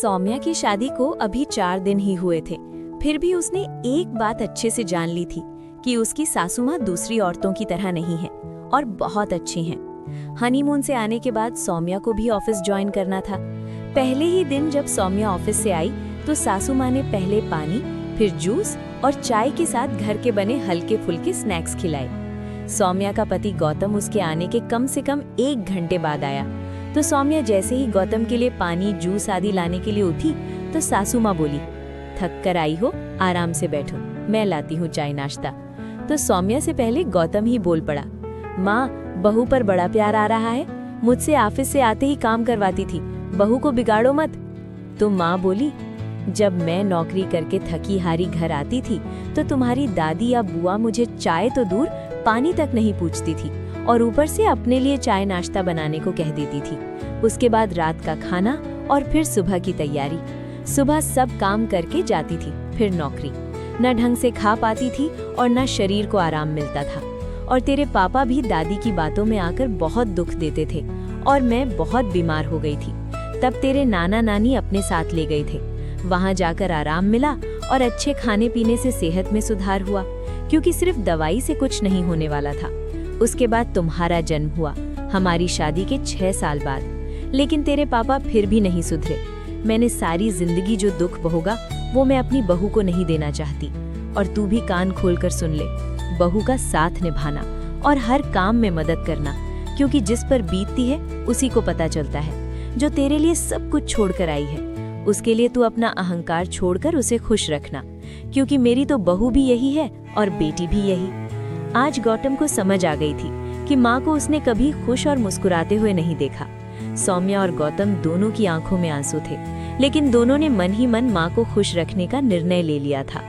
सौम्या की शादी को अभी 4 दिन ही हुए थे, फिर भी उसने एक बात अच्छे से जान ली थी कि उसकी सासू माँ दूसरी औरतों की तरह नहीं है और बहुत अच्छी हैं। हनीमून से आने के बाद सौम्या को भी ऑफिस ज्वाइन करना था। पहले ही दिन जब सौम्या ऑफिस से आई तो सासू माँ ने पहले पानी, फिर जूस और चाय के साथ घर के बने हल्के फुल्के स्नैक्स खिलाए। सौम्या का पति गौतम उसके आने के कम से कम 1 घंटे बाद आया, तो सौम्या जैसे ही गौतम के लिए पानी, जूस आदि लाने के लिए उठी तो सासू माँ बोली, थक कर आई हो, आराम से बैठो, मैं लाती हूँ चाय नाश्ता। तो सौम्या से पहले गौतम ही बोल पड़ा, माँ, बहू पर बड़ा प्यार आ रहा है, मुझसे ऑफिस से आते ही काम करवाती थी, बहू को बिगाड़ो मत। तो माँ बोली, जब मैं नौकरी करके थकी हारी घर आती थी तो तुम्हारी दादी या बुआ मुझे चाय तो दूर पानी तक नहीं पूछती थी और ऊपर से अपने लिए चाय नाश्ता बनाने को कह देती थी। उसके बाद रात का खाना और फिर सुबह की तैयारी। सुबह सब काम करके जाती थी, फिर नौकरी। न ढंग से खा पाती थी और न शरीर को आराम मिलता था। और तेरे पापा भी दादी की बातों में आकर बहुत दुख देते थे और मैं बहुत बीमार हो गई थी। तब तेरे नाना नानी अपने साथ ले गए थे। वहां जाकर आराम मिला और अच्छे खाने पीने से सेहत में सुधार हुआ, क्योंकि सिर्फ दवाई से कुछ नहीं होने वाला था। उसके बाद तुम्हारा जन्म हुआ, हमारी शादी के 6 साल बाद। लेकिन तेरे पापा फिर भी नहीं सुधरे। मैंने सारी जिंदगी जो दुख भोगा वो मैं अपनी बहू को नहीं देना चाहती। और तू भी कान खोलकर सुन ले, बहू का साथ निभाना और हर काम में मदद करना, क्योंकि जिस पर बीतती है उसी को पता चलता है। जो तेरे लिए सब कुछ छोड़कर आई है, उसके लिए तू अपना अहंकार छोड़कर उसे खुश रखना, क्योंकि मेरी तो बहू भी यही है और बेटी भी यही। आज गौतम को समझ आ गई थी कि माँ को उसने कभी खुश और मुस्कुराते हुए नहीं देखा। सौम्या और गौतम दोनों की आंखों में आंसू थे, लेकिन दोनों ने मन ही मन माँ को खुश रखने का निर्णय ले लिया था।